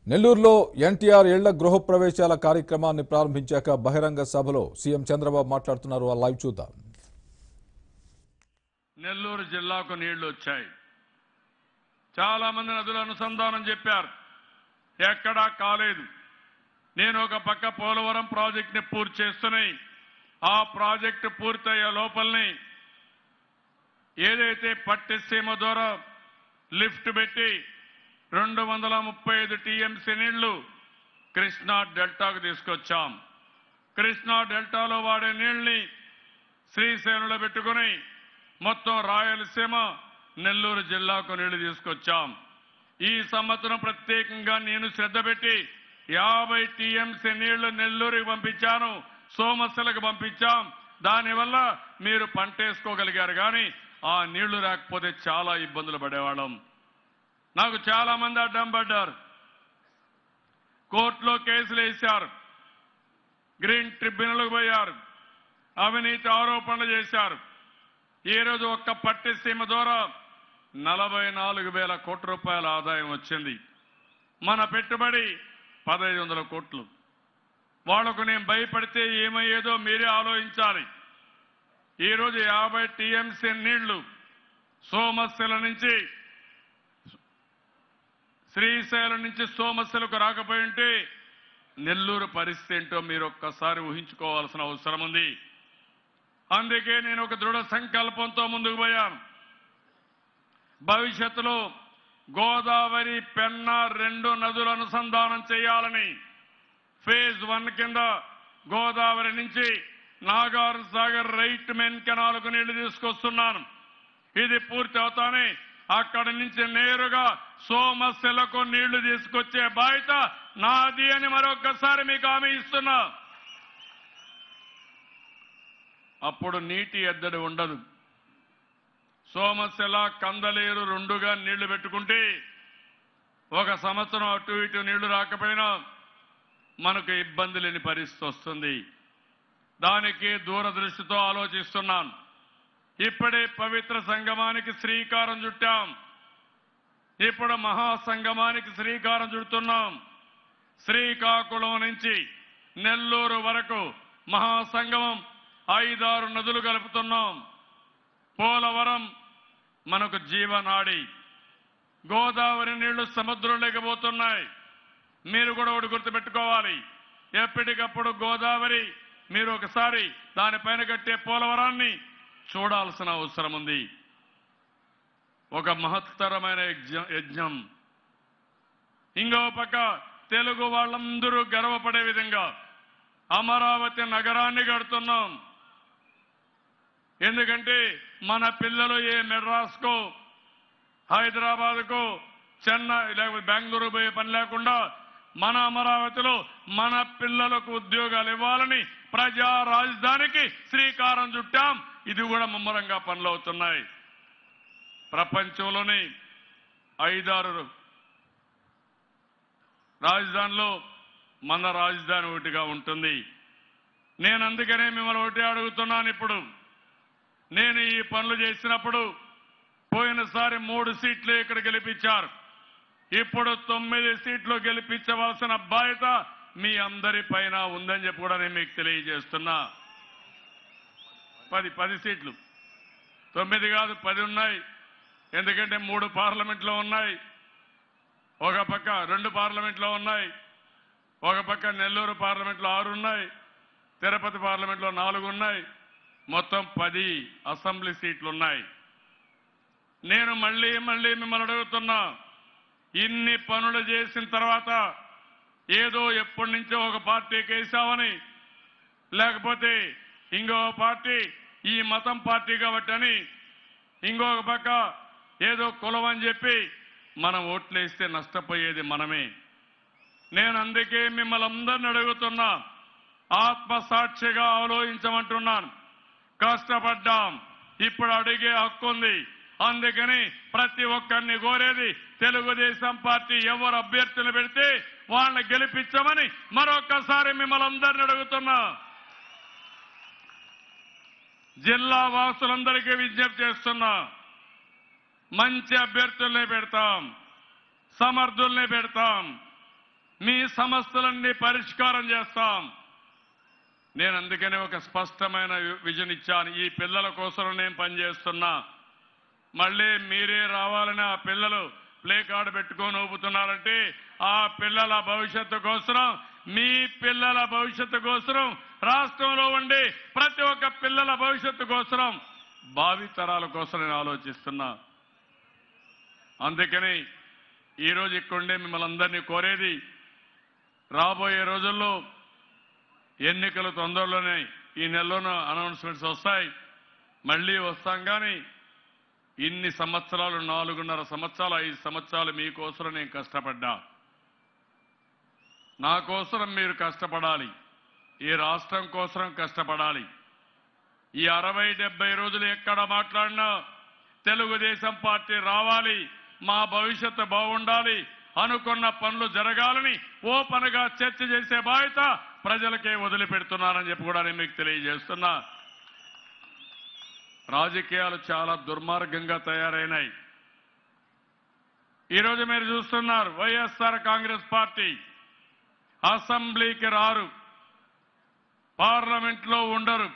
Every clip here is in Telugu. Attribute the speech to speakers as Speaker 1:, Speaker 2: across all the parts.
Speaker 1: నెల్లూరులో ఎన్టీఆర్ ఇళ్ల గృహప్రవేశాల కార్యక్రమాన్ని ప్రారంభించాక బహిరంగ సభలో సీఎం చంద్రబాబు మాట్లాడుతున్నారు. ఆ లైవ్ చూద్దాం.
Speaker 2: నెల్లూరు జిల్లాకు నీళ్లు వచ్చాయి. చాలా మంది నదుల అనుసంధానం చెప్పారు, ఎక్కడా కాలేదు. నేను ఒక పక్క పోలవరం ప్రాజెక్ట్ ని పూర్తి చేస్తున్నాయి. ఆ ప్రాజెక్టు పూర్తయ్యే లోపలనే ఏదైతే పట్టిసీమ ద్వారా లిఫ్ట్ పెట్టి 235 టీఎంసీ నీళ్లు కృష్ణా డెల్టాకు తీసుకొచ్చాం. కృష్ణా డెల్టాలో వాడే నీళ్లని శ్రీశైలంలో పెట్టుకుని మొత్తం రాయలసీమ నెల్లూరు జిల్లాకు నీళ్లు తీసుకొచ్చాం. ఈ సంవత్సరం ప్రత్యేకంగా నేను శ్రద్ధ పెట్టి 50 టీఎంసీ నీళ్లు నెల్లూరుకి పంపించాను, సోమశిలకు పంపించాం. దానివల్ల మీరు పంట వేసుకోగలిగారు. కానీ ఆ నీళ్లు రాకపోతే చాలా ఇబ్బందులు పడేవాళ్ళం. నాకు చాలా మంది అడ్డం పడ్డారు, కోర్టులో కేసులు వేశారు, గ్రీన్ ట్రిబ్యునల్కు పోయారు, అవినీతి ఆరోపణలు చేశారు. ఈ రోజు ఒక్క పట్టిసీమ ద్వారా 44,000 కోట్ల రూపాయల ఆదాయం వచ్చింది. మన పెట్టుబడి 1,500 కోట్లు. వాళ్లకు నేను భయపడితే ఏమయ్యేదో మీరే ఆలోచించాలి. ఈరోజు 50 టీఎంసీ నీళ్లు సోమశిల నుంచి శ్రీశైలం నుంచి సోమశిలకు రాకపోయి ఉంటే నెల్లూరు పరిస్థితి ఏంటో మీరు ఒక్కసారి ఊహించుకోవాల్సిన అవసరం ఉంది. అందుకే నేను ఒక దృఢ సంకల్పంతో ముందుకు పోయాను. భవిష్యత్తులో గోదావరి పెన్నా 2 నదుల అనుసంధానం చేయాలని ఫేజ్ 1 కింద గోదావరి నుంచి నాగార్ సాగర్ రైట్ మెయిన్ కెనాల్కు నీళ్లు తీసుకొస్తున్నాను. ఇది పూర్తి అవుతానే అక్కడి నుంచి నేరుగా సోమశిలకు నీళ్లు తీసుకొచ్చే బాధ్యత నాది అని మరొక్కసారి మీకు హామీ ఇస్తున్నా. అప్పుడు నీటి ఎద్దడి ఉండదు. సోమశిల కందలేరు 2గా నీళ్లు పెట్టుకుంటే ఒక సంవత్సరం అటు ఇటు నీళ్లు రాకపోయినా మనకు ఇబ్బంది లేని పరిస్థితి వస్తుంది. దానికి దూరదృష్టితో ఆలోచిస్తున్నాను. ఇప్పుడే పవిత్ర సంగమానికి శ్రీకారం చుట్టాం. ఇప్పుడు మహాసంగమానికి శ్రీకారం చుడుతున్నాం. శ్రీకాకుళం నుంచి నెల్లూరు వరకు మహాసంగమం 5-6 నదులు కలుపుతున్నాం. పోలవరం మనకు జీవనాడి. గోదావరి నీళ్లు సముద్రం లేకపోతున్నాయి. మీరు కూడా ఒకటి గుర్తుపెట్టుకోవాలి, ఎప్పటికప్పుడు గోదావరి మీరు ఒకసారి దానిపైన కట్టే పోలవరాన్ని చూడాల్సిన అవసరం ఉంది. ఒక మహత్తరమైన యజ్ఞం. ఇంకో పక్క తెలుగు వాళ్ళందరూ గర్వపడే విధంగా అమరావతి నగరాన్ని కడుతున్నాం. ఎందుకంటే మన పిల్లలు ఏ మెడ్రాస్కో హైదరాబాద్కో చెన్నై లేకపోతే బెంగళూరు పోయే పని లేకుండా మన అమరావతిలో మన పిల్లలకు ఉద్యోగాలు ఇవ్వాలని ప్రజా రాజధానికి శ్రీకారం చుట్టాం. ఇది కూడా ముమ్మరంగా పనులు అవుతున్నాయి. ప్రపంచంలోని 5-6 రాజధానిలో మన రాజధాని ఒకటిగా ఉంటుంది. నేను అందుకనే మిమ్మల్ని ఒకటి అడుగుతున్నాను. ఇప్పుడు నేను ఈ పనులు చేసినప్పుడు పోయినసారి 3 సీట్లు ఇక్కడ గెలిపించారు. ఇప్పుడు 9 సీట్లు గెలిపించవలసిన బాధ్యత మీ అందరి పైన ఉందని చెప్పి కూడా నేను మీకు తెలియజేస్తున్నా. 10 సీట్లు, 9 కాదు 10 ఉన్నాయి. ఎందుకంటే 3 పార్లమెంట్లో ఉన్నాయి, ఒక పక్క 2 పార్లమెంట్లో ఉన్నాయి, ఒక పక్క నెల్లూరు పార్లమెంట్లో 6 ఉన్నాయి, తిరుపతి పార్లమెంట్లో 4 ఉన్నాయి. మొత్తం 10 అసెంబ్లీ సీట్లు ఉన్నాయి. నేను మళ్ళీ మిమ్మల్ని అడుగుతున్నా, ఇన్ని పనులు చేసిన తర్వాత ఏదో ఎప్పటి నుంచో ఒక పార్టీకి వేసామని, లేకపోతే ఇంకో పార్టీ ఈ మతం పార్టీ కాబట్టి అని, ఇంకొక పక్క ఏదో కులం అని చెప్పి మనం ఓట్లేస్తే నష్టపోయేది మనమే. నేను అందుకే మిమ్మల్ని అందరిని అడుగుతున్నా, ఆత్మసాక్షిగా ఆలోచించమంటున్నాను. కష్టపడ్డాం, ఇప్పుడు అడిగే హక్కు ఉంది. అందుకని ప్రతి ఒక్కరిని కోరేది తెలుగుదేశం పార్టీ ఎవరు అభ్యర్థులు పెడితే వాళ్ళని గెలిపించమని మరొక్కసారి మిమ్మల్ని అందరిని అడుగుతున్నా. జిల్లా వాసులందరికీ విజ్ఞప్తి చేస్తున్నా, మంచి అభ్యర్థుల్ని పెడతాం, సమర్థుల్ని పెడతాం. మీ సమస్యలన్నీ పరిష్కారం చేస్తాం. నేను అందుకనే ఒక స్పష్టమైన విజన్ ఇచ్చాను. ఈ పిల్లల కోసం నేను పనిచేస్తున్నా. మళ్ళీ మీరే రావాలని ఆ పిల్లలు ప్లే కార్డు పెట్టుకొని ఊపుతున్నారంటే ఆ పిల్లల భవిష్యత్తు కోసం, మీ పిల్లల భవిష్యత్తు కోసం, రాష్ట్రంలో ఉండే ప్రతి ఒక్క పిల్లల భవిష్యత్తు కోసం, భావితరాల కోసం నేను ఆలోచిస్తున్నా. అందుకని ఈరోజు ఇక్కడుండే మిమ్మల్ని అందరినీ కోరేది, రాబోయే రోజుల్లో ఎన్నికలు తొందరలోనే ఈ నెలలోనూ అనౌన్స్మెంట్స్ వస్తాయి. మళ్ళీ వస్తాం. కానీ ఇన్ని సంవత్సరాలు 4.5 సంవత్సరాలు 5 సంవత్సరాలు మీకోసం నేను కష్టపడ్డా. నా కోసం మీరు కష్టపడాలి. ఈ రాష్ట్రం కోసం కష్టపడాలి. ఈ 60-70 రోజులు ఎక్కడ మాట్లాడినా తెలుగుదేశం పార్టీ రావాలి, మా భవిష్యత్తు బాగుండాలి, అనుకున్న పనులు జరగాలని ఓపెన్గా చర్చ చేసే బాధ్యత ప్రజలకే వదిలిపెడుతున్నానని చెప్పి కూడా నేను మీకు తెలియజేస్తున్నా. రాజకీయాలు చాలా దుర్మార్గంగా తయారైనాయి. ఈరోజు మీరు చూస్తున్నారు, వైఎస్ఆర్ కాంగ్రెస్ పార్టీ అసెంబ్లీకి రారు, పార్లమెంట్లో ఉండరు.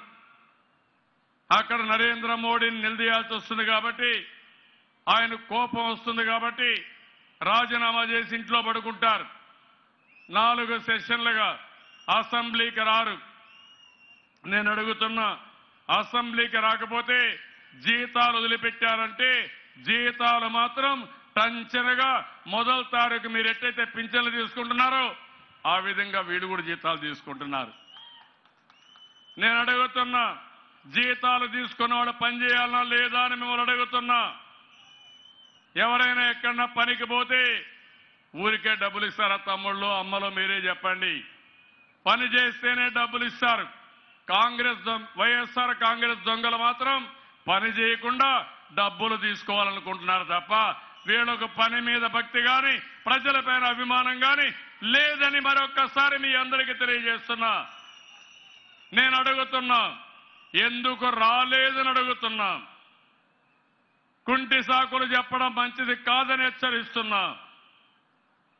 Speaker 2: అక్కడ నరేంద్ర మోడీని నిలదీయాల్సి వస్తుంది కాబట్టి, ఆయన కోపం వస్తుంది కాబట్టి రాజీనామా చేసి ఇంట్లో పడుకుంటారు. 4 సెషన్లుగా అసెంబ్లీకి రారు. నేను అడుగుతున్నా, అసెంబ్లీకి రాకపోతే జీతాలు వదిలిపెట్టారంటే జీతాలు మాత్రం టంచనగా మొదటి తారీఖు మీరు ఎట్టయితే పింఛన్లు తీసుకుంటున్నారో ఆ విధంగా వీడు కూడా జీతాలు తీసుకుంటున్నారు. నేను అడుగుతున్నా, జీతాలు తీసుకున్న వాళ్ళు పనిచేయాలన్నా లేదా అని మిమ్మల్ని అడుగుతున్నా. ఎవరైనా ఎక్కడన్నా పనికి పోతే ఊరికే డబ్బులు ఇస్తారా? తమ్ముళ్ళు అమ్మలో మీరే చెప్పండి. పని చేస్తేనే డబ్బులు ఇస్తారు. వైఎస్ఆర్ కాంగ్రెస్ దొంగలు మాత్రం పని చేయకుండా డబ్బులు తీసుకోవాలనుకుంటున్నారు తప్ప వీళ్ళకు పని మీద భక్తి కానీ ప్రజలపైన అభిమానం కానీ లేదని మరొక్కసారి మీ అందరికీ తెలియజేస్తున్నా. నేను అడుగుతున్నా, ఎందుకు రాలేదని అడుగుతున్నా. కుంటి సాకులు చెప్పడం మంచిది కాదని హెచ్చరిస్తున్నా.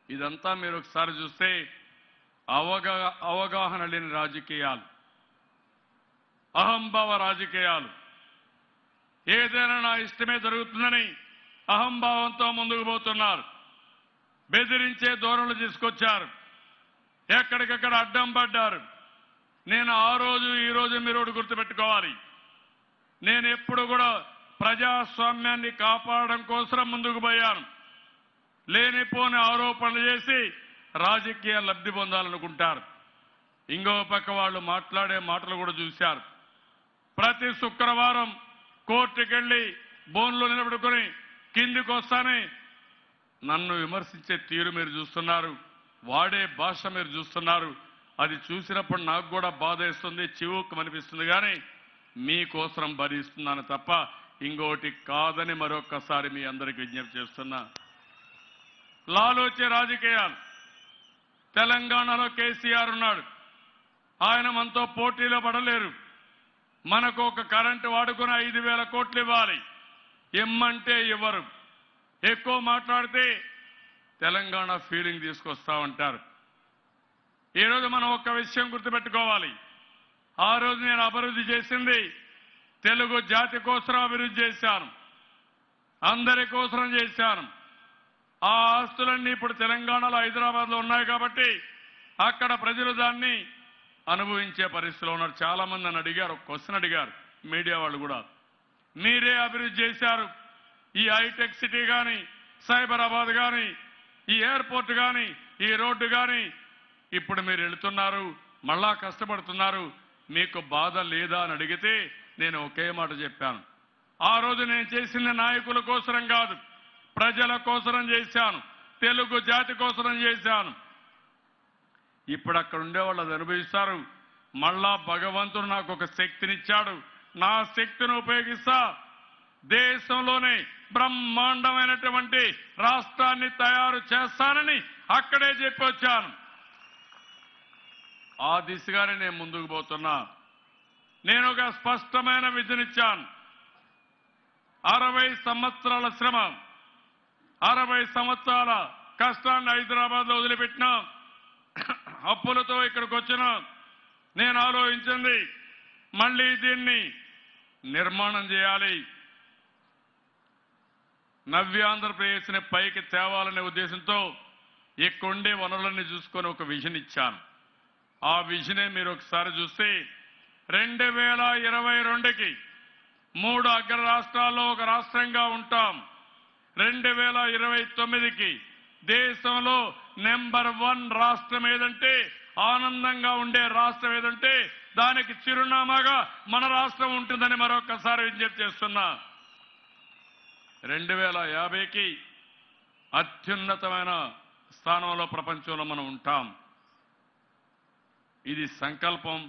Speaker 2: ఇదంతా మీరు ఒకసారి చూస్తే అవగాహన లేని రాజకీయాలు, అహంభావ రాజకీయాలు. ఏదైనా నా ఇష్టమే జరుగుతుందని అహంభావంతో ముందుకు పోతున్నారు. బెదిరించే ధోరణులు తీసుకొచ్చారు. ఎక్కడికక్కడ అడ్డం పడ్డారు. నేను ఆ రోజు ఈ రోజు మీరు గుర్తుపెట్టుకోవాలి, నేను ఎప్పుడు కూడా ప్రజాస్వామ్యాన్ని కాపాడడం కోసం ముందుకు పోయాను. లేనిపోని ఆరోపణలు చేసి రాజకీయ లబ్ధి పొందాలనుకుంటారు. ఇంకో పక్క వాళ్ళు మాట్లాడే మాటలు కూడా చూశారు. ప్రతి శుక్రవారం కోర్టుకెళ్లి బోన్లో నిలబడుకొని కిందికి వస్తానే నన్ను విమర్శించే తీరు మీరు చూస్తున్నారు, వాడే భాష మీరు చూస్తున్నారు. అది చూసినప్పుడు నాకు కూడా బాధ వేస్తుంది, చివుకు అనిపిస్తుంది. కానీ మీకోసం భరిస్తున్నాను తప్ప ఇంకోటి కాదని మరొక్కసారి మీ అందరికీ విజ్ఞప్తి చేస్తున్నా. లాలోచే రాజకీయాలు. తెలంగాణలో కేసీఆర్ ఉన్నాడు. ఆయన మనతో పోటీలో పడలేరు. మనకు ఒక కరెంటు వాడుకుని 5,000 కోట్లు ఇవ్వాలి. ఇమ్మంటే ఇవ్వరు. ఎక్కువ మాట్లాడితే తెలంగాణ ఫీలింగ్ తీసుకొస్తామంటారు. ఈరోజు మనం ఒక్క విషయం గుర్తుపెట్టుకోవాలి. ఆ రోజు నేను అభివృద్ధి చేసింది తెలుగు జాతి కోసం అభివృద్ధి చేశాను, అందరి కోసం చేశాను. ఆ ఆస్తులన్నీ ఇప్పుడు తెలంగాణలో హైదరాబాద్లో ఉన్నాయి కాబట్టి అక్కడ ప్రజలు దాన్ని అనుభవించే పరిస్థితిలో ఉన్నారు. చాలా మంది నన్ను అడిగారు, ఒక క్వశ్చన్ అడిగారు మీడియా వాళ్ళు కూడా, మీరే అభివృద్ధి చేశారు, ఈ హైటెక్ సిటీ కానీ, సైబరాబాద్ కానీ, ఈ ఎయిర్పోర్ట్ కానీ, ఈ రోడ్డు కానీ, ఇప్పుడు మీరు వెళుతున్నారు, మళ్ళా కష్టపడుతున్నారు, మీకు బాధ లేదా అని అడిగితే నేను ఒకే మాట చెప్పాను. ఆ రోజు నేను చేసిన నాయకుల కోసరం కాదు, ప్రజల కోసరం చేశాను, తెలుగు జాతి కోసరం చేశాను. ఇప్పుడు అక్కడ ఉండేవాళ్ళు అది అనుభవిస్తారు. మళ్ళా భగవంతుడు నాకు ఒక శక్తినిచ్చాడు, నా శక్తిని ఉపయోగిస్తా దేశంలోనే బ్రహ్మాండమైనటువంటి రాష్ట్రాన్ని తయారు చేస్తానని అక్కడే చెప్పి వచ్చాను. ఆ దిశగానే నేను ముందుకు పోతున్నా. నేను ఒక స్పష్టమైన విజనిచ్చాను. 60 సంవత్సరాల శ్రమ, 60 సంవత్సరాల కష్టాన్ని హైదరాబాద్లో వదిలిపెట్టినా అప్పులతో ఇక్కడికి వచ్చిన నేను ఆలోచించింది మళ్ళీ దీన్ని నిర్మాణం చేయాలి, నవ్యాంధ్రప్రదేశ్ని పైకి తేవాలనే ఉద్దేశంతో ఇక్కడుండే వనరులన్నీ చూసుకొని ఒక విజన్ ఇచ్చాను. ఆ విజనే మీరు ఒకసారి చూస్తే 2022కి 3 అగ్ర రాష్ట్రాల్లో ఒక రాష్ట్రంగా ఉంటాం. 2029కి దేశంలో నెంబర్ 1 రాష్ట్రం ఏదంటే, ఆనందంగా ఉండే రాష్ట్రం ఏదంటే దానికి చిరునామాగా మన రాష్ట్రం ఉంటుందని మరొకసారి విజ్ఞప్తి చేస్తున్నా. 2050కి అత్యున్నతమైన స్థానంలో ప్రపంచంలో మనం ఉంటాం. ఇది సంకల్పం.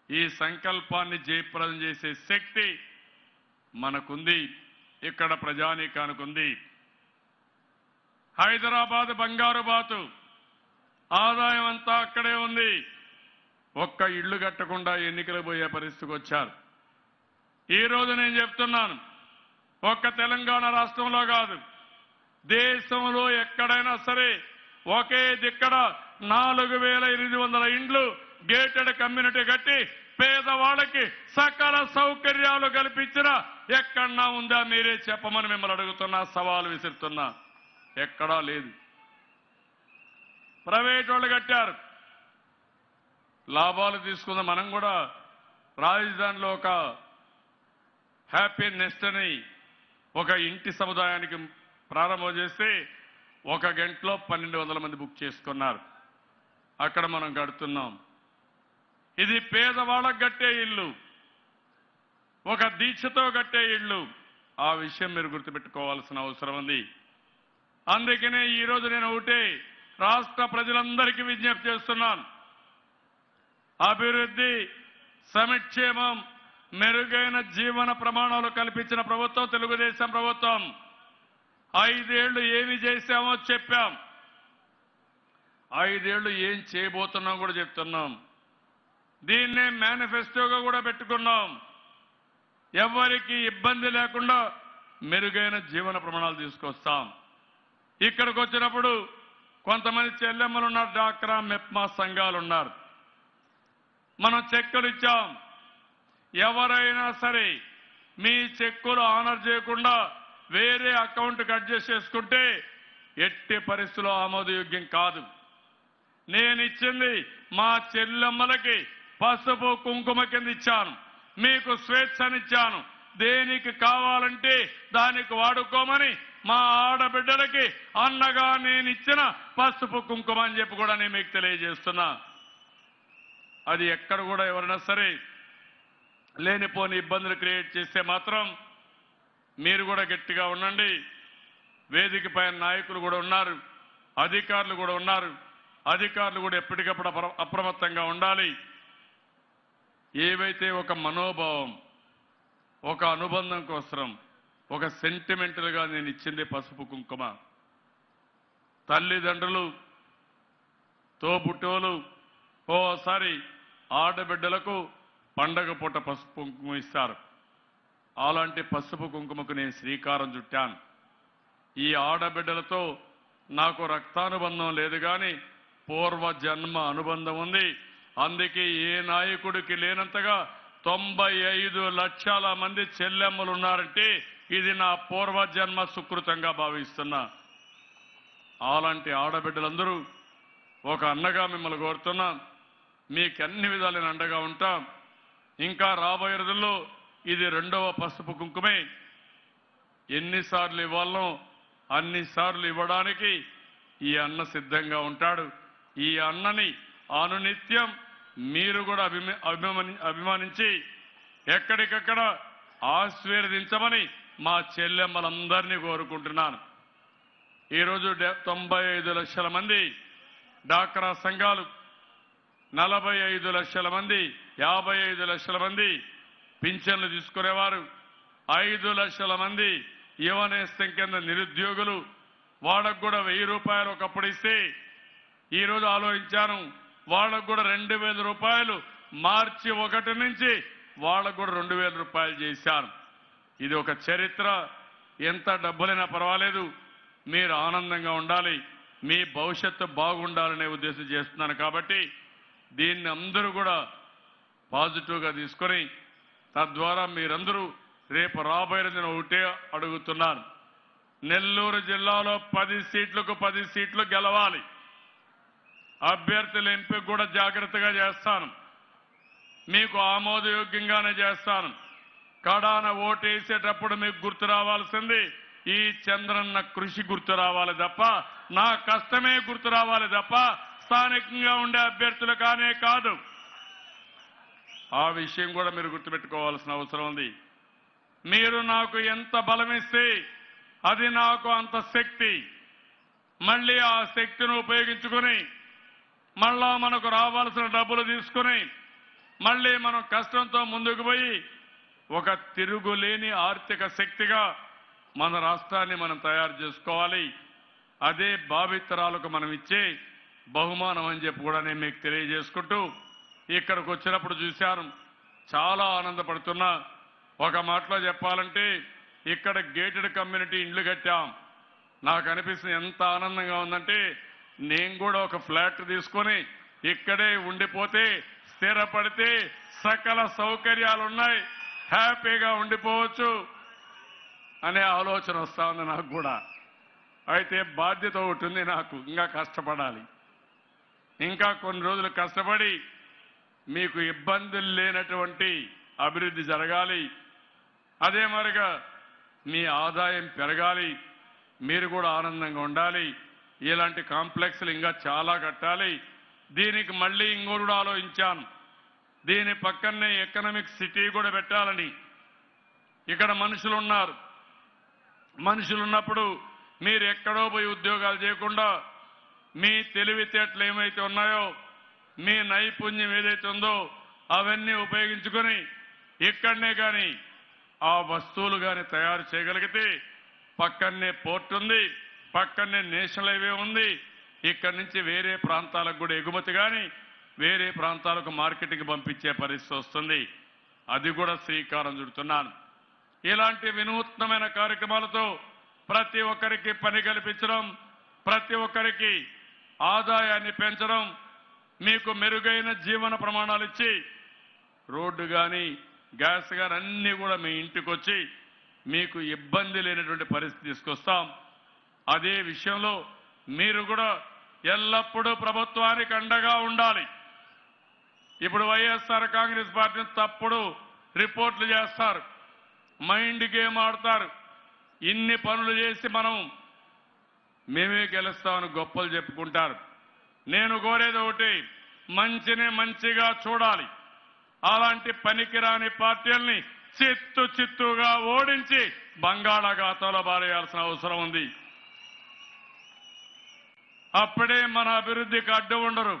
Speaker 2: ఈ సంకల్పాన్ని జయప్రదం చేసే శక్తి మనకుంది, ఇక్కడ ప్రజానీకానికి ఉంది. హైదరాబాద్ బంగారు బాతు, ఆదాయం అంతా అక్కడే ఉంది. ఒక్క ఇళ్లు కట్టకుండా ఎన్నికలు పోయే పరిస్థితికి వచ్చారు. ఈరోజు నేను చెప్తున్నాను, ఒక్క తెలంగాణ రాష్ట్రంలో కాదు, దేశంలో ఎక్కడైనా సరే ఒకే దిక్కడ 4800 ఇండ్లు గేటెడ్ కమ్యూనిటీ కట్టి పేదవాళ్ళకి సకల సౌకర్యాలు కల్పించిన ఎక్కడన్నా ఉందా? మీరే చెప్పమని మిమ్మల్ని అడుగుతున్నా, సవాలు విసురుతున్నా. ఎక్కడా లేదు. ప్రైవేట్ వాళ్ళు కట్టారు, లాభాలు తీసుకున్న మనం కూడా రాజధానిలో ఒక హ్యాపీ నెస్ట్ అని ఒక ఇంటి సముదాయానికి ప్రారంభం చేస్తే 1 గంటలో 1200 మంది బుక్ చేసుకున్నారు. అక్కడ మనం కడుతున్నాం. ఇది పేదవాళ్ళకు కట్టే ఇల్లు, ఒక దీక్షతో కట్టే ఇల్లు. ఆ విషయం మీరు గుర్తుపెట్టుకోవాల్సిన అవసరం ఉంది. అందుకనే ఈరోజు నేను ఒకటే రాష్ట్ర ప్రజలందరికీ విజ్ఞప్తి చేస్తున్నాను. అభివృద్ధి, సంక్షేమం, మెరుగైన జీవన ప్రమాణాలు కల్పించిన ప్రభుత్వం తెలుగుదేశం ప్రభుత్వం. 5 ఏళ్లు ఏమి చేశామో చెప్పాం, 5 ఏళ్లు ఏం చేయబోతున్నాం కూడా చెప్తున్నాం. దీన్నే మేనిఫెస్టోగా కూడా పెట్టుకున్నాం. ఎవరికి ఇబ్బంది లేకుండా మెరుగైన జీవన ప్రమాణాలు తీసుకొస్తాం. ఇక్కడికి వచ్చినప్పుడు కొంతమంది చెల్లెమ్మలు ఉన్నారు, డాక్రా మెప్మా సంఘాలు ఉన్నారు. మనం చెక్కులు ఇచ్చాం. ఎవరైనా సరే మీ చెక్కులు ఆనర్ చేయకుండా వేరే అకౌంట్కి అడ్జస్ట్ చేసుకుంటే ఎట్టి పరిస్థితుల్లో ఆమోదయోగ్యం కాదు. నేను ఇచ్చింది మా చెల్లెమ్మలకి పసుపు కుంకుమ కింద ఇచ్చాను, మీకు స్వేచ్ఛనిచ్చాను. దేనికి కావాలంటే దానికి వాడుకోమని మా ఆడబిడ్డలకి అన్నగా నేను ఇచ్చిన పసుపు కుంకుమ అని చెప్పి కూడా నేను మీకు తెలియజేస్తున్నా. అది ఎక్కడ కూడా ఎవరైనా సరే లేనిపోని ఇబ్బందులు క్రియేట్ చేస్తే మాత్రం మీరు కూడా గట్టిగా ఉండండి. వేదిక పైన నాయకులు కూడా ఉన్నారు, అధికారులు కూడా ఉన్నారు. అధికారులు కూడా ఎప్పటికప్పుడు అప్రమత్తంగా ఉండాలి. ఏవైతే ఒక మనోభావం, ఒక అనుబంధం కోసం, ఒక సెంటిమెంటల్గా నేను ఇచ్చింది పసుపు కుంకుమ. తల్లిదండ్రులు, తోబుట్టోలు ఓసారి ఆడబిడ్డలకు పండగ పూట పసుపు కుంకుమ ఇస్తారు. అలాంటి పసుపు కుంకుమకు నేను శ్రీకారం చుట్టాను. ఈ ఆడబిడ్డలతో నాకు రక్తానుబంధం లేదు కానీ పూర్వ జన్మ అనుబంధం ఉంది. అందుకే ఏ నాయకుడికి లేనంతగా 95 లక్షల మంది చెల్లెమ్మలు ఉన్నారంటే ఇది నా పూర్వజన్మ సుకృతంగా భావిస్తున్నా. అలాంటి ఆడబిడ్డలందరూ ఒక అన్నగా మిమ్మల్ని కోరుతున్నా, మీకు అన్ని విధాలైన అండగా ఉంటాం. ఇంకా రాబోయే రోజుల్లో ఇది 2వ పసుపు కుంకుమే. ఎన్నిసార్లు ఇవ్వాలనో అన్నిసార్లు ఇవ్వడానికి ఈ అన్న సిద్ధంగా ఉంటాడు. ఈ అన్నని అనునిత్యం మీరు కూడా అభిమానించి ఎక్కడికక్కడ ఆశీర్వదించమని మా చెల్లెమ్మలందరినీ కోరుకుంటున్నాను. ఈరోజు 95 లక్షల మంది డాక్రా సంఘాలు, 45 లక్షల మంది, 55 లక్షల మంది పింఛన్లు తీసుకునేవారు, 5 లక్షల మంది యువనేస్తం కింద నిరుద్యోగులు. వాళ్ళకు కూడా 1000 రూపాయలు ఒకప్పుడు ఇస్తే ఈరోజు ఆలోచించాను, వాళ్ళకు కూడా 2000 రూపాయలు మార్చి 1 నుంచి వాళ్ళకు కూడా 2000 రూపాయలు చేశాను. ఇది ఒక చరిత్ర. ఎంత డబ్బులైనా పర్వాలేదు, మీరు ఆనందంగా ఉండాలి. మీ భవిష్యత్తు బాగుండాలనే ఉద్దేశం చేస్తున్నాను. కాబట్టి దీన్ని అందరూ కూడా పాజిటివ్గా తీసుకొని తద్వారా మీరందరూ రేపు రాబోయేది ఒకటే అడుగుతున్నాను. నెల్లూరు జిల్లాలో 10 సీట్లకు 10 సీట్లు గెలవాలి. అభ్యర్థుల ఎంపిక కూడా జాగ్రత్తగా చేస్తాను. మీకు ఆమోదయోగ్యంగానే చేస్తాను. కడాన ఓటేసేటప్పుడు మీకు గుర్తు రావాల్సింది ఈ చంద్రన్న కృషి గుర్తు రావాలి తప్ప, నా కష్టమే గుర్తు రావాలి తప్ప స్థానికంగా ఉండే అభ్యర్థులు కానే కాదు. ఆ విషయం కూడా మీరు గుర్తుపెట్టుకోవాల్సిన అవసరం ఉంది. మీరు నాకు ఎంత బలమిస్తే అది నాకు అంత శక్తి. మళ్ళీ ఆ శక్తిని ఉపయోగించుకొని మళ్ళా మనకు రావాల్సిన డబ్బులు తీసుకుని మళ్ళీ మనం కష్టంతో ముందుకు పోయి ఒక తిరుగులేని ఆర్థిక శక్తిగా మన రాష్ట్రాన్ని మనం తయారు చేసుకోవాలి. అదే భావితరాలకు మనం ఇచ్చే బహుమానం అని చెప్పి కూడా నేను మీకు తెలియజేసుకుంటూ ఇక్కడికి వచ్చినప్పుడు చూశాను, చాలా ఆనందపడుతున్నా. ఒక మాటలో చెప్పాలంటే ఇక్కడ గేటెడ్ కమ్యూనిటీ ఇండ్లు కట్టాం. నాకు అనిపిస్తుంది ఎంత ఆనందంగా ఉందంటే నేను కూడా ఒక ఫ్లాట్ తీసుకొని ఇక్కడే ఉండిపోతే స్థిరపడితే సకల సౌకర్యాలు ఉన్నాయి, హ్యాపీగా ఉండిపోవచ్చు అనే ఆలోచన వస్తా ఉంది నాకు కూడా. అయితే బాధ్యత ఒకటి ఉంది నాకు, ఇంకా కష్టపడాలి. ఇంకా కొన్ని రోజులు కష్టపడి మీకు ఇబ్బందులు లేనటువంటి అభివృద్ధి జరగాలి. అదే మరిగా మీ ఆదాయం పెరగాలి, మీరు కూడా ఆనందంగా ఉండాలి. ఇలాంటి కాంప్లెక్స్లు ఇంకా చాలా కట్టాలి. దీనికి మళ్ళీ ఇంకోటి కూడా ఆలోచించాను. దీని పక్కనే ఎకనామిక్ సిటీ కూడా పెట్టాలని. ఇక్కడ మనుషులు ఉన్నారు. మనుషులు ఉన్నప్పుడు మీరు ఎక్కడో పోయి ఉద్యోగాలు చేయకుండా మీ తెలివితేటలు ఏమైతే ఉన్నాయో, మీ నైపుణ్యం ఏదైతే ఉందో అవన్నీ ఉపయోగించుకొని ఇక్కడనే కానీ ఆ వస్తువులు కానీ తయారు చేయగలిగితే పక్కనే పోర్ట్ ఉంది, పక్కనే నేషనల్ హైవే ఉంది. ఇక్కడి నుంచి వేరే ప్రాంతాలకు కూడా ఎగుమతి కానీ వేరే ప్రాంతాలకు మార్కెట్కి పంపించే పరిస్థితి వస్తుంది. అది కూడా శ్రీకారం చుడుతున్నాను. ఇలాంటి వినూత్నమైన కార్యక్రమాలతో ప్రతి ఒక్కరికి పని కల్పించడం, ప్రతి ఒక్కరికి ఆదాయాన్ని పెంచడం, మీకు మెరుగైన జీవన ప్రమాణాలు ఇచ్చి రోడ్డు కానీ గ్యాస్ కానీ అన్నీ కూడా మీ ఇంటికి వచ్చి మీకు ఇబ్బంది లేనటువంటి పరిస్థితి తీసుకొస్తాం. అదే విషయంలో మీరు కూడా ఎల్లప్పుడూ ప్రభుత్వానికి అండగా ఉండాలి. ఇప్పుడు వైఎస్ఆర్ కాంగ్రెస్ పార్టీని తప్పుడు రిపోర్ట్లు చేస్తారు, మైండ్ గేమ్ ఆడతారు. ఇన్ని పనులు చేసి మనం మేమే గెలుస్తామని గొప్పలు చెప్పుకుంటారు. నేను కోరేది ఒకటి, మంచిని మంచిగా చూడాలి. అలాంటి పనికిరాని పార్టీల్ని చిత్తుగా ఓడించి బంగాళాఖాతంలో బారేయాల్సిన అవసరం ఉంది. అప్పుడే మన అభివృద్ధికి అడ్డు ఉండరు.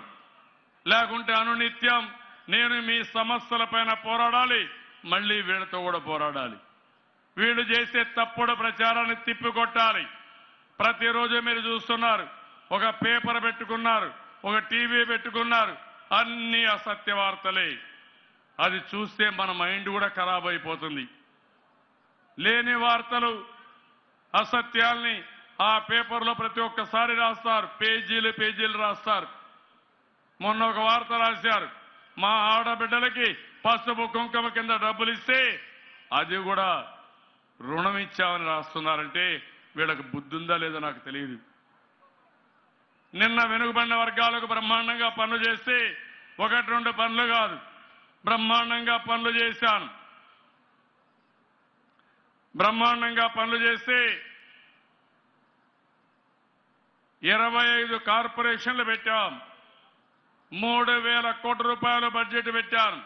Speaker 2: లేకుంటే అనునిత్యం నేను మీ సమస్యలపైన పోరాడాలి, మళ్ళీ వీళ్ళతో కూడా పోరాడాలి. వీళ్ళు చేసే తప్పుడు ప్రచారాన్ని తిప్పికొట్టాలి. ప్రతిరోజు మీరు చూస్తున్నారు, ఒక పేపర్ పెట్టుకున్నారు, ఒక టీవీ పెట్టుకున్నారు, అన్ని అసత్య వార్తలే. అది చూస్తే మన మైండ్ కూడా ఖరాబ్ అయిపోతుంది. లేని వార్తలు, అసత్యాల్ని ఆ పేపర్లో ప్రతి ఒక్కసారి రాస్తారు, పేజీలు రాస్తారు. మొన్న ఒక వార్త రాశారు, మా ఆడబిడ్డలకి పసుపు కుంకుమ కింద డబ్బులు ఇస్తే అది కూడా రుణం ఇచ్చామని రాస్తున్నారంటే వీళ్ళకి బుద్ధి ఉందా లేదో నాకు తెలియదు. నిన్న వెనుకబడిన వర్గాలకు బ్రహ్మాండంగా పనులు చేస్తే 1-2 పనులు కాదు, బ్రహ్మాండంగా పనులు చేశాను. బ్రహ్మాండంగా పనులు చేస్తే 25 కార్పొరేషన్లు పెట్టాం, 3,000 కోట్ల రూపాయల బడ్జెట్ పెట్టాను.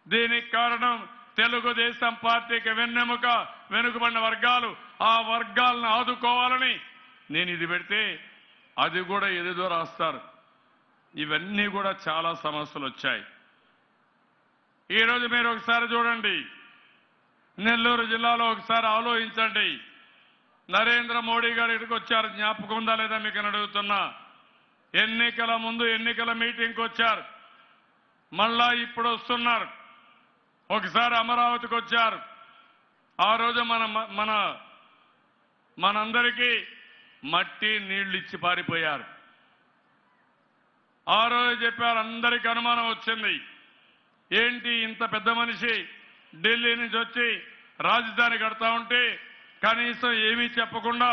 Speaker 2: దీనికి కారణం తెలుగుదేశం పార్టీకి వెన్నెముక వెనుకబడిన వర్గాలు, ఆ వర్గాలను ఆదుకోవాలని నేను ఇది పెడితే అది కూడా ఏదేదో రాస్తారు. ఇవన్నీ కూడా చాలా సమస్యలు వచ్చాయి. ఈరోజు మీరు ఒకసారి చూడండి, నెల్లూరు జిల్లాలో ఒకసారి ఆలోచించండి. నరేంద్ర మోడీ గారు ఇక్కడికి వచ్చారు, జ్ఞాపకం ఉందా లేదా మీకు అడుగుతున్నా. ఎన్నికల ముందు ఎన్నికల మీటింగ్కి వచ్చారు, మళ్ళా ఇప్పుడు వస్తున్నారు. ఒకసారి అమరావతికి వచ్చారు. ఆ రోజు మనందరికీ మట్టి నీళ్లు ఇచ్చి పారిపోయారు. ఆ రోజు చెప్పారు, అందరికీ అనుమానం వచ్చింది. ఏంటి ఇంత పెద్ద మనిషి ఢిల్లీ నుంచి వచ్చి రాజధాని కడతా ఉంటే కనీసం ఏమీ చెప్పకుండా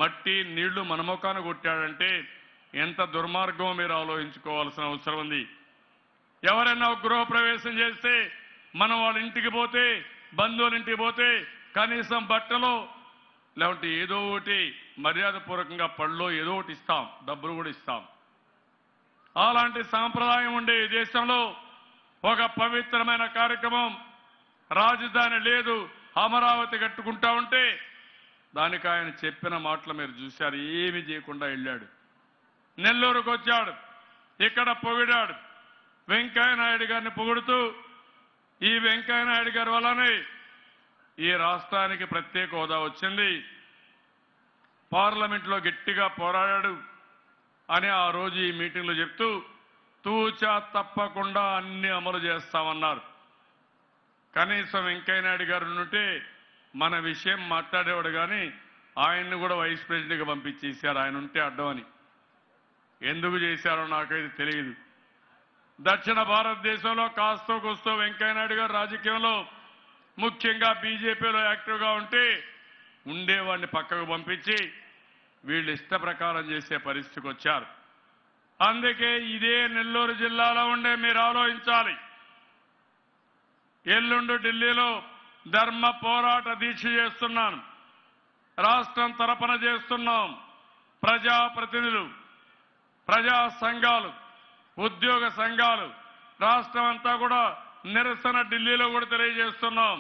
Speaker 2: మట్టి నీళ్లు మన ముఖాన కొట్టాడంటే ఎంత దుర్మార్గం మీరు ఆలోచించుకోవాల్సిన అవసరం ఉంది. ఎవరైనా గృహప్రవేశం చేస్తే మనం వాళ్ళ ఇంటికి పోతే, బంధువుల ఇంటికి పోతే కనీసం బట్టలో లేకుంటే ఏదో ఒకటి మర్యాదపూర్వకంగా పళ్ళో ఏదో ఒకటి ఇస్తాం, డబ్బులు కూడా ఇస్తాం. అలాంటి సాంప్రదాయం ఉండే ఈ దేశంలో ఒక పవిత్రమైన కార్యక్రమం, రాజధాని లేదు అమరావతి కట్టుకుంటా ఉంటే దానికి ఆయన చెప్పిన మాటలు మీరు చూశారు. ఏమి చేయకుండా వెళ్ళాడు, నెల్లూరుకు వచ్చాడు, ఇక్కడ పొగిడాడు. వెంకయ్య నాయుడు గారిని పొగుడుతూ ఈ వెంకయ్య నాయుడు గారి వల్లనే ఈ రాష్ట్రానికి ప్రత్యేక హోదా వచ్చింది, పార్లమెంట్లో గట్టిగా పోరాడాడు అని ఆ రోజు ఈ మీటింగ్లో చెప్తూ తూచా తప్పకుండా అన్ని అమలు చేస్తామన్నారు. కనీసం వెంకయ్య నాయుడు గారు ఉంటే మన విషయం మాట్లాడేవాడు, కానీ ఆయన్ని కూడా వైస్ ప్రెసిడెంట్గా పంపించేశారు. ఆయన ఉంటే అడ్డమని. ఎందుకు చేశారో నాకైతే తెలియదు. దక్షిణ భారతదేశంలో కాస్తో కూస్తో వెంకయ్య నాయుడు గారు రాజకీయంలో ముఖ్యంగా బీజేపీలో యాక్టివ్గా ఉంటే ఉండేవాడిని పక్కకు పంపించి వీళ్ళు ఇష్ట ప్రకారం చేసే పరిస్థితికి వచ్చారు. అందుకే ఇదే నెల్లూరు జిల్లాలో ఉండే మీరు ఆలోచించాలి. ఎల్లుండి ఢిల్లీలో ధర్మ పోరాట దీక్ష చేస్తున్నాను, రాష్ట్రం తరపున చేస్తున్నాం. ప్రజాప్రతినిధులు, ప్రజా సంఘాలు, ఉద్యోగ సంఘాలు రాష్ట్రం అంతా కూడా నిరసన ఢిల్లీలో కూడా తెలియజేస్తున్నాం.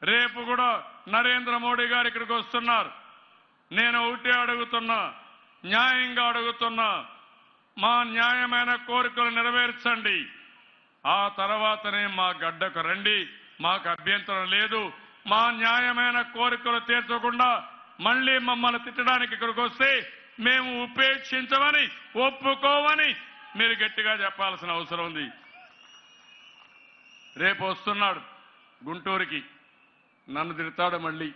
Speaker 2: రేపు కూడా నరేంద్ర మోడీ గారు ఇక్కడికి వస్తున్నారు. నేను ఒకటే అడుగుతున్నా, న్యాయంగా అడుగుతున్నా, మా న్యాయమైన కోరికలు నెరవేర్చండి. ఆ తర్వాతనే మా గడ్డకు రండి, మాకు అభ్యంతరం లేదు. మా న్యాయమైన కోరికలు తీర్చకుండా మళ్ళీ మమ్మల్ని తిట్టడానికి ఇక్కడికి వస్తే మేము ఉపేక్షించమని, ఒప్పుకోమని మీరు గట్టిగా చెప్పాల్సిన అవసరం ఉంది. రేపు వస్తున్నాడు గుంటూరుకి, నన్ను తిడతాడు, మళ్ళీ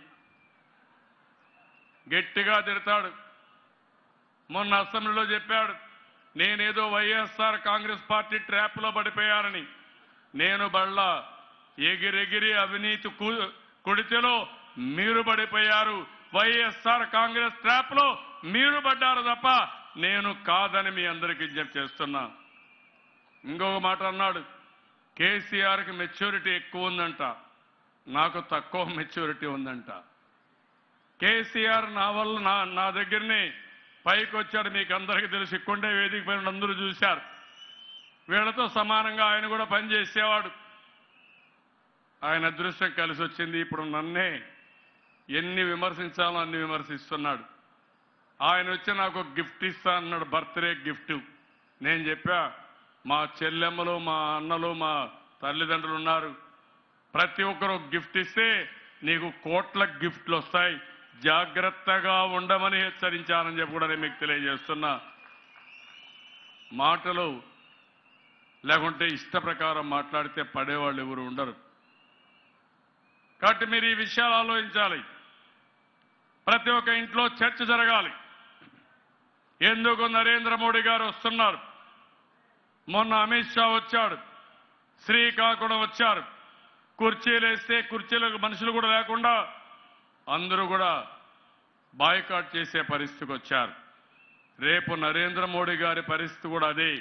Speaker 2: గట్టిగా తిడతాడు. మొన్న అసెంబ్లీలో చెప్పాడు, నేనేదో వైఎస్ఆర్ కాంగ్రెస్ పార్టీ ట్రాప్లో పడిపోయారని. నేను బళ్ళ ఎగిరెగిరి అవినీతి కుడితిలో మీరు పడిపోయారు, వైఎస్ఆర్ కాంగ్రెస్ ట్రాప్లో మీరు పడ్డారు తప్ప నేను కాదని మీ అందరికీ విజ్ఞప్తి చేస్తున్నా. ఇంకొక మాట అన్నాడు, కేసీఆర్కి మెచ్యూరిటీ ఎక్కువ ఉందంట, నాకు తక్కువ మెచ్యూరిటీ ఉందంట. కేసీఆర్ నా వల్ల నా దగ్గరనే పైకి వచ్చాడు. మీకు అందరికీ తెలిసి కొండే వేదిక పైన అందరూ చూశారు. వీళ్లతో సమానంగా ఆయన కూడా పనిచేసేవాడు. ఆయన అదృష్టం కలిసి వచ్చింది. ఇప్పుడు నన్నే ఎన్ని విమర్శించాలో అన్ని విమర్శిస్తున్నాడు. ఆయన వచ్చి నాకు ఒక గిఫ్ట్ ఇస్తా అన్నాడు, బర్త్డే గిఫ్ట్. నేను చెప్పా, మా చెల్లెమ్మలు, మా అన్నలు, మా తల్లిదండ్రులు ఉన్నారు, ప్రతి ఒక్కరు గిఫ్ట్ ఇస్తే నీకు కోట్ల గిఫ్ట్లు వస్తాయి, జాగ్రత్తగా ఉండమని హెచ్చరించానని చెప్పి కూడా నేను మీకు తెలియజేస్తున్నా. మాటలు లేకుంటే ఇష్ట ప్రకారం మాట్లాడితే పడేవాళ్ళు ఎవరు ఉండరు. కాబట్టి మీరు ఈ విషయాలు ఆలోచించాలి. ప్రతి ఒక్క ఇంట్లో చర్చ జరగాలి. ఎందుకు నరేంద్ర మోడీ గారు వస్తున్నారు? మొన్న అమిత్ షా వచ్చాడు, శ్రీకాకుళం వచ్చారు. కుర్చీలు వేస్తే కుర్చీలకు మనుషులు కూడా లేకుండా అందరూ కూడా బాయ్కాట్ చేసే పరిస్థితికి వచ్చారు. రేపు నరేంద్ర మోడీ గారి పరిస్థితి కూడా అదే.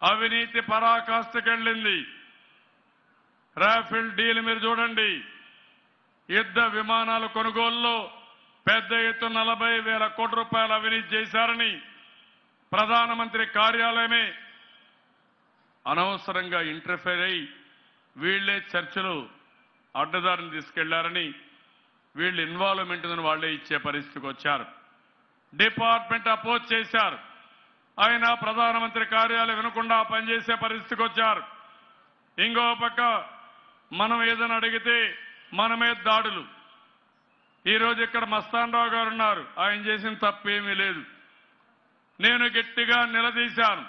Speaker 2: అవినీతి పరాకాష్ఠకెళ్ళింది. రాఫెల్ డీల్ మీరు చూడండి. యుద్ధ విమానాల కొనుగోలులో పెద్ద ఎత్తున 40,000 కోట్ల రూపాయలు అవినీతి చేశారని ప్రధానమంత్రి కార్యాలయమే అనవసరంగా ఇంటర్ఫేర్ అయి వీళ్లే చర్చలు అడ్డదారిని తీసుకెళ్లారని, వీళ్ళు ఇన్వాల్వ్మెంట్ ఉందని వాళ్లే ఇచ్చే పరిస్థితికి వచ్చారు. డిపార్ట్మెంట్ అపోజ్ చేశారు, అయినా ప్రధానమంత్రి కార్యాలయం వినకుండా పనిచేసే పరిస్థితికి వచ్చారు. ఇంకో పక్క మనం ఏదైనా అడిగితే మనమే దాడులు. ఈరోజు ఇక్కడ మస్తాన్ రావు గారు ఉన్నారు, ఆయన చేసిన తప్పేమీ లేదు. నేను గట్టిగా నిలదీశాను.